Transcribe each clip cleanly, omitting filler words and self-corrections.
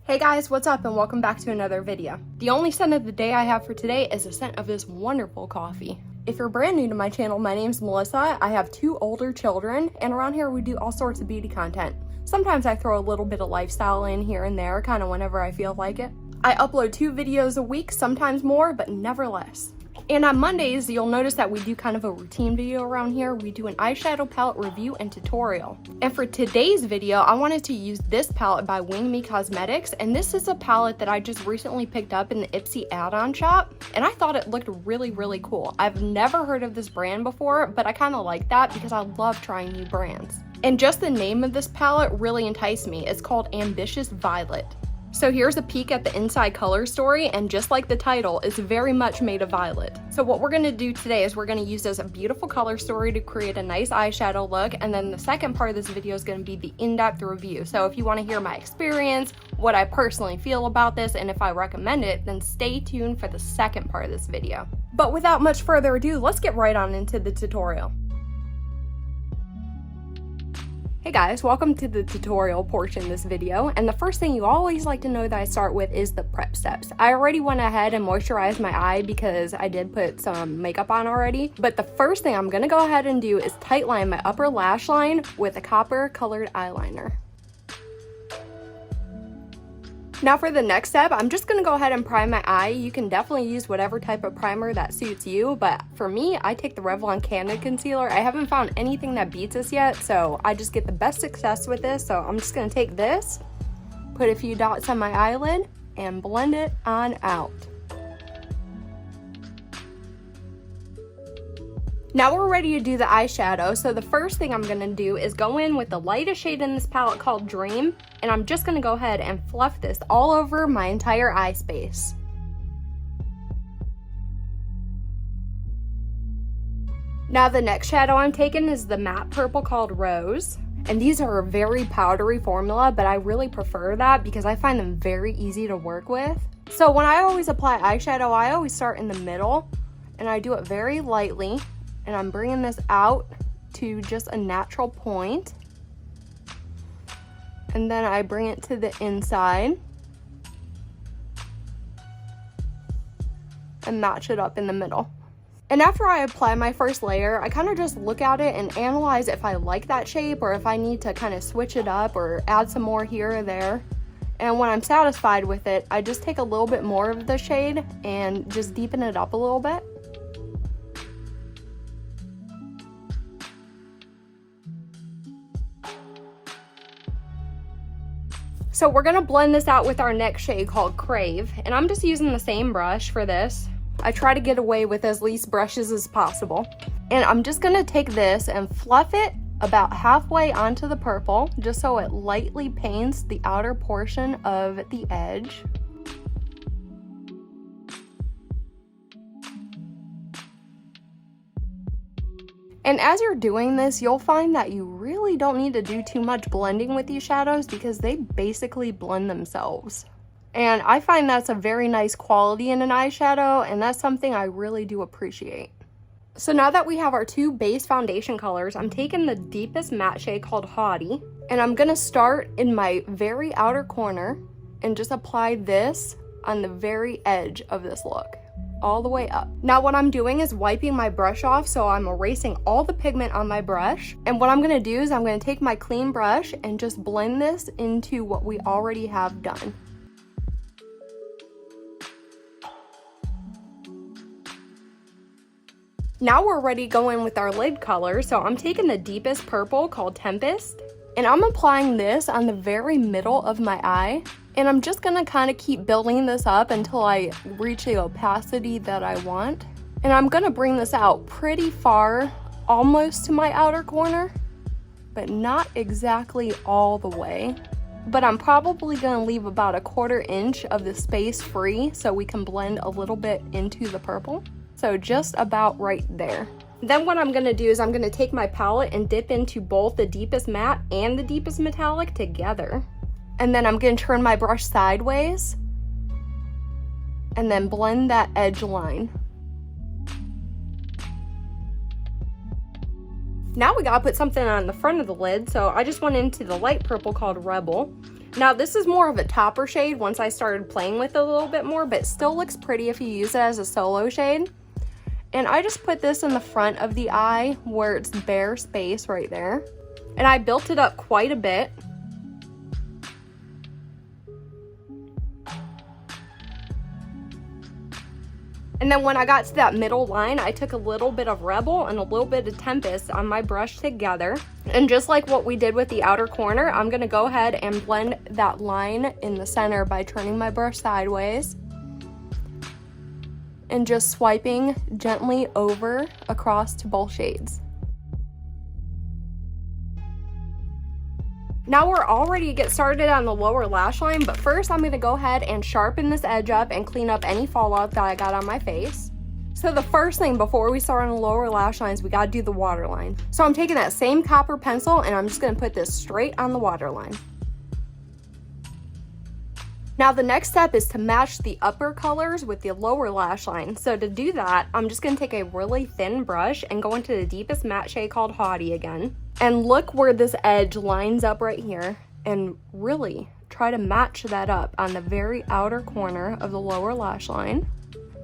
Hey guys, what's up and welcome back to another video. The only scent of the day I have for today is the scent of this wonderful coffee. If you're brand new to my channel, my name's Melissa. I have 2 older children, and around here we do all sorts of beauty content. Sometimes I throw a little bit of lifestyle in here and there, kind of whenever I feel like it. I upload 2 videos a week, sometimes more, but never less. And on Mondays, you'll notice that we do kind of a routine video around here. We do an eyeshadow palette review and tutorial. And for today's video, I wanted to use this palette by Wingme Cosmetics. And this is a palette that I just recently picked up in the Ipsy add-on shop. And I thought it looked really, really cool. I've never heard of this brand before, but I kind of like that because I love trying new brands. And just the name of this palette really enticed me. It's called Ambitious Violet. So here's a peek at the inside color story, and just like the title, it's very much made of violet. So what we're gonna do today is we're gonna use this beautiful color story to create a nice eyeshadow look, and then the second part of this video is gonna be the in-depth review. So if you wanna hear my experience, what I personally feel about this, and if I recommend it, then stay tuned for the second part of this video. But without much further ado, let's get right on into the tutorial. Hey guys, welcome to the tutorial portion of this video, and the first thing you always like to know that I start with is the prep steps. I already went ahead and moisturized my eye because I did put some makeup on already, but the first thing I'm gonna go ahead and do is tightline my upper lash line with a copper colored eyeliner. Now for the next step, I'm just gonna go ahead and prime my eye. You can definitely use whatever type of primer that suits you, but for me, I take the Revlon Candid Concealer. I haven't found anything that beats this yet, so I just get the best success with this. So I'm just gonna take this, put a few dots on my eyelid, and blend it on out. Now we're ready to do the eyeshadow, so the first thing I'm gonna do is go in with the lightest shade in this palette called Dream, and I'm just gonna go ahead and fluff this all over my entire eye space. Now the next shadow I'm taking is the matte purple called Rose, and these are a very powdery formula, but I really prefer that because I find them very easy to work with. So when I always apply eyeshadow, I always start in the middle, and I do it very lightly. And I'm bringing this out to just a natural point. And then I bring it to the inside and match it up in the middle. And after I apply my first layer, I kind of just look at it and analyze if I like that shape or if I need to kind of switch it up or add some more here or there. And when I'm satisfied with it, I just take a little bit more of the shade and just deepen it up a little bit. So we're gonna blend this out with our next shade called Crave, and I'm just using the same brush for this. I try to get away with as least brushes as possible. And I'm just gonna take this and fluff it about halfway onto the purple, just so it lightly paints the outer portion of the edge. And as you're doing this, you'll find that you really don't need to do too much blending with these shadows because they basically blend themselves. And I find that's a very nice quality in an eyeshadow, and that's something I really do appreciate. So now that we have our 2 base foundation colors, I'm taking the deepest matte shade called Haughty, and I'm gonna start in my very outer corner and just apply this on the very edge of this look, all the way up. Now what I'm doing is wiping my brush off, so I'm erasing all the pigment on my brush. And what I'm gonna do is I'm gonna take my clean brush and just blend this into what we already have done. Now we're ready to go in with our lid color, so I'm taking the deepest purple called Tempest, and I'm applying this on the very middle of my eye. And I'm just gonna kind of keep building this up until I reach the opacity that I want. And I'm gonna bring this out pretty far, almost to my outer corner, but not exactly all the way. But I'm probably gonna leave about a 1/4 inch of the space free so we can blend a little bit into the purple. So just about right there. Then what I'm gonna do is I'm gonna take my palette and dip into both the deepest matte and the deepest metallic together. And then I'm gonna turn my brush sideways and then blend that edge line. Now we gotta put something on the front of the lid, so I just went into the light purple called Rebel. Now this is more of a topper shade once I started playing with it a little bit more, but it still looks pretty if you use it as a solo shade. And I just put this in the front of the eye where it's bare space right there. And I built it up quite a bit. And then when I got to that middle line, I took a little bit of Rebel and a little bit of Tempest on my brush together. And just like what we did with the outer corner, I'm gonna go ahead and blend that line in the center by turning my brush sideways and just swiping gently over across to both shades. Now we're all ready to get started on the lower lash line, but first I'm gonna go ahead and sharpen this edge up and clean up any fallout that I got on my face. So the first thing before we start on the lower lash lines, we gotta do the waterline. So I'm taking that same copper pencil and I'm just gonna put this straight on the waterline. Now the next step is to match the upper colors with the lower lash line. So to do that, I'm just gonna take a really thin brush and go into the deepest matte shade called Haughty again. And look where this edge lines up right here and really try to match that up on the very outer corner of the lower lash line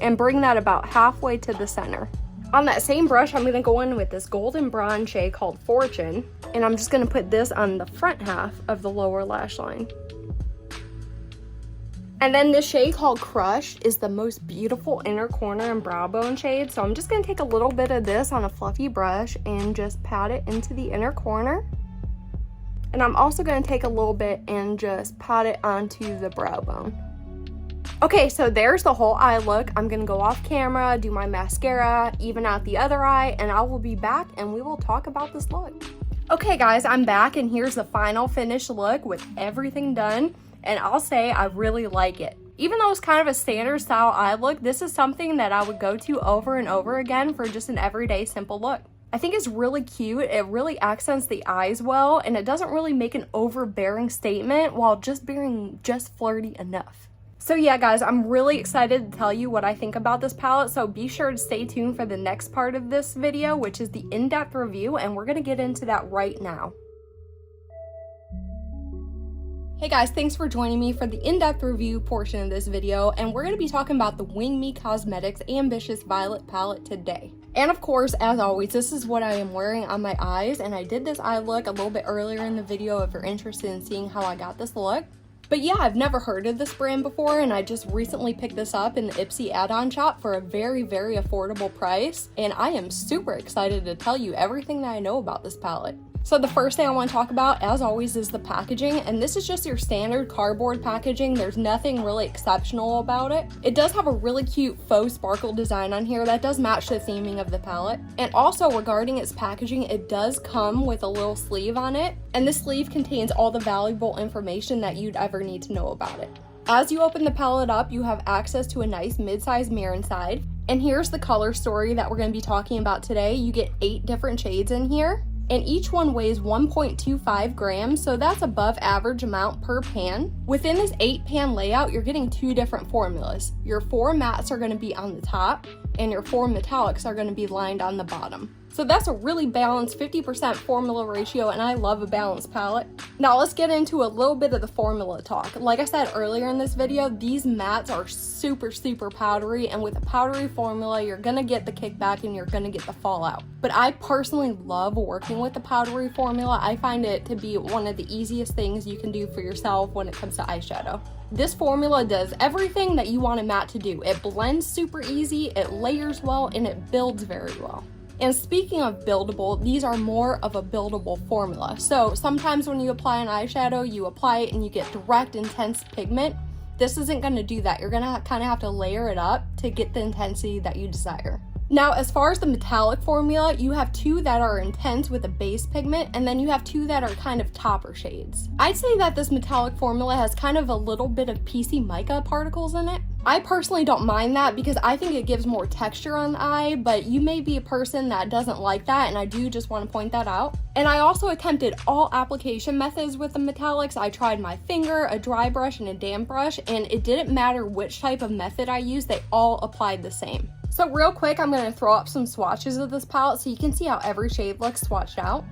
and bring that about halfway to the center. On that same brush, I'm gonna go in with this golden bronze shade called Fortune, and I'm just gonna put this on the front half of the lower lash line. And then this shade called Crush is the most beautiful inner corner and brow bone shade. So I'm just gonna take a little bit of this on a fluffy brush and just pat it into the inner corner. And I'm also gonna take a little bit and just pat it onto the brow bone. Okay, so there's the whole eye look. I'm gonna go off camera, do my mascara, even out the other eye, and I will be back and we will talk about this look. Okay guys, I'm back and here's the final finished look with everything done. And I'll say I really like it. Even though it's kind of a standard style eye look, this is something that I would go to over and over again for just an everyday simple look. I think it's really cute, it really accents the eyes well, and it doesn't really make an overbearing statement while just being just flirty enough. So yeah guys, I'm really excited to tell you what I think about this palette, so be sure to stay tuned for the next part of this video, which is the in-depth review, and we're gonna get into that right now. Hey guys, thanks for joining me for the in-depth review portion of this video, and we're going to be talking about the wingme Cosmetics Ambitious Violet palette today. And of course, as always, this is what I am wearing on my eyes, and I did this eye look a little bit earlier in the video if you're interested in seeing how I got this look. But yeah, I've never heard of this brand before, and I just recently picked this up in the Ipsy add-on shop for a very, very affordable price, and I am super excited to tell you everything that I know about this palette. So the first thing I want to talk about, as always, is the packaging, and this is just your standard cardboard packaging. There's nothing really exceptional about it. It does have a really cute faux sparkle design on here that does match the theming of the palette. And also regarding its packaging, it does come with a little sleeve on it, and this sleeve contains all the valuable information that you'd ever need to know about it. As you open the palette up, you have access to a nice mid-sized mirror inside, and here's the color story that we're going to be talking about today. You get 8 different shades in here. And each one weighs 1.25 grams, so that's above average amount per pan. Within this 8-pan layout, you're getting 2 different formulas. Your 4 mattes are going to be on the top, and your 4 metallics are going to be lined on the bottom. So that's a really balanced 50% formula ratio, and I love a balanced palette. Now let's get into a little bit of the formula talk. Like I said earlier in this video, these mattes are super powdery, and with a powdery formula, you're gonna get the kickback and you're gonna get the fallout. But I personally love working with the powdery formula. I find it to be one of the easiest things you can do for yourself when it comes to eyeshadow. This formula does everything that you want a matte to do. It blends super easy, it layers well, and it builds very well. And speaking of buildable, these are more of a buildable formula. So sometimes when you apply an eyeshadow, you apply it and you get direct, intense pigment. This isn't going to do that. You're going to kind of have to layer it up to get the intensity that you desire. Now, as far as the metallic formula, you have 2 that are intense with a base pigment, and then you have 2 that are kind of topper shades. I'd say that this metallic formula has kind of a little bit of PC mica particles in it. I personally don't mind that because I think it gives more texture on the eye, but you may be a person that doesn't like that, and I do just want to point that out. And I also attempted all application methods with the metallics. I tried my finger, a dry brush, and a damp brush, and it didn't matter which type of method I used, they all applied the same. So real quick, I'm going to throw up some swatches of this palette so you can see how every shade looks swatched out.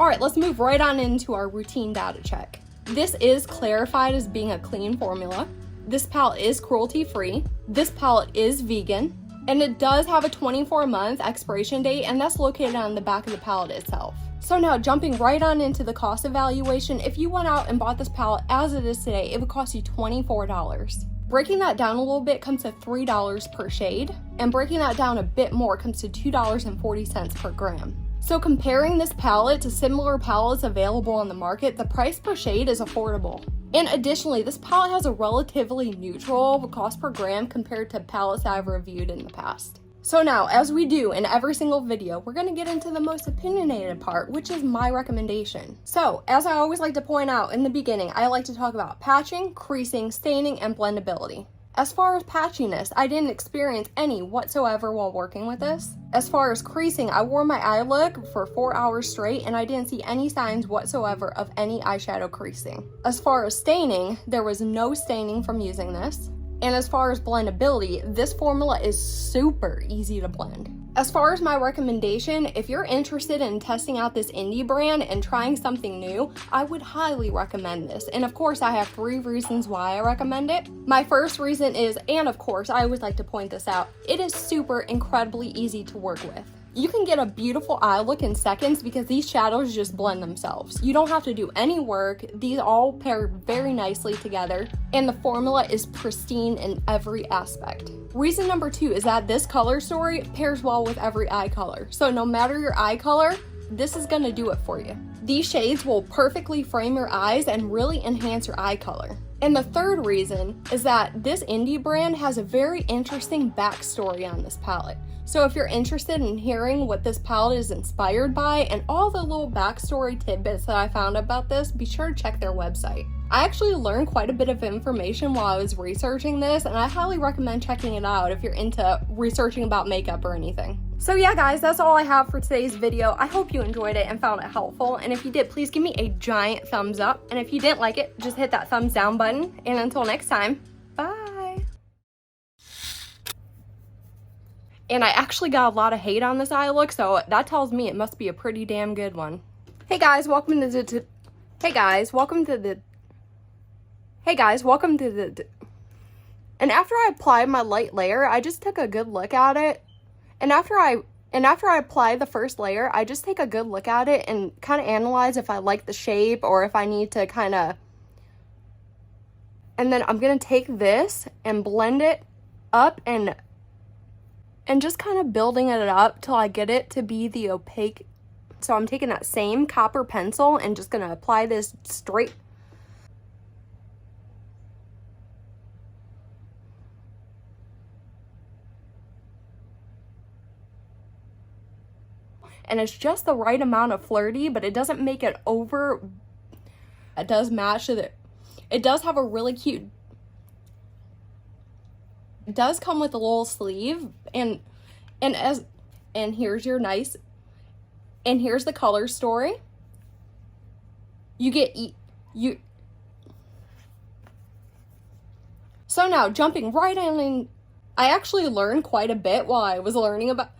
All right, let's move right on into our routine data check. This is clarified as being a clean formula. This palette is cruelty-free. This palette is vegan. And it does have a 24-month expiration date, and that's located on the back of the palette itself. So now, jumping right on into the cost evaluation, if you went out and bought this palette as it is today, it would cost you $24. Breaking that down a little bit comes to $3 per shade, and breaking that down a bit more comes to $2.40 per gram. So comparing this palette to similar palettes available on the market, the price per shade is affordable. And additionally, this palette has a relatively neutral cost per gram compared to palettes I've reviewed in the past. So now, as we do in every single video, we're going to get into the most opinionated part, which is my recommendation. So, as I always like to point out in the beginning, I like to talk about patching, creasing, staining, and blendability. As far as patchiness, I didn't experience any whatsoever while working with this. As far as creasing, I wore my eye look for 4 hours straight and I didn't see any signs whatsoever of any eyeshadow creasing. As far as staining, there was no staining from using this. And as far as blendability, this formula is super easy to blend. As far as my recommendation, if you're interested in testing out this indie brand and trying something new, I would highly recommend this. And of course, I have 3 reasons why I recommend it. My first reason is, and of course, I always like to point this out, it is super incredibly easy to work with. You can get a beautiful eye look in seconds because these shadows just blend themselves. You don't have to do any work. These all pair very nicely together, and the formula is pristine in every aspect. Reason number 2 is that this color story pairs well with every eye color. So no matter your eye color, this is gonna do it for you. These shades will perfectly frame your eyes and really enhance your eye color. And the third reason is that this indie brand has a very interesting backstory on this palette. So if you're interested in hearing what this palette is inspired by and all the little backstory tidbits that I found about this, be sure to check their website. I actually learned quite a bit of information while I was researching this, and I highly recommend checking it out if you're into researching about makeup or anything. So yeah guys, that's all I have for today's video. I hope you enjoyed it and found it helpful, and if you did, please give me a giant thumbs up, and if you didn't like it, just hit that thumbs down button, and until next time, bye! And I actually got a lot of hate on this eye look, so that tells me it must be a pretty damn good one. Hey guys, welcome to the and after I applied my light layer, I just took a good look at it. And after I apply the first layer, I just take a good look at it and kind of analyze if I like the shape or if I need to kind of. And then I'm going to take this and blend it up and just kind of building it up till I get it to be the opaque. So I'm taking that same copper pencil and just going to apply this straight. And it's just the right amount of flirty, but it doesn't make it over. It does match it. It does have a really cute. It does come with a little sleeve, and here's your nice. And here's the color story. So now jumping right in, I actually learned quite a bit while I was learning about.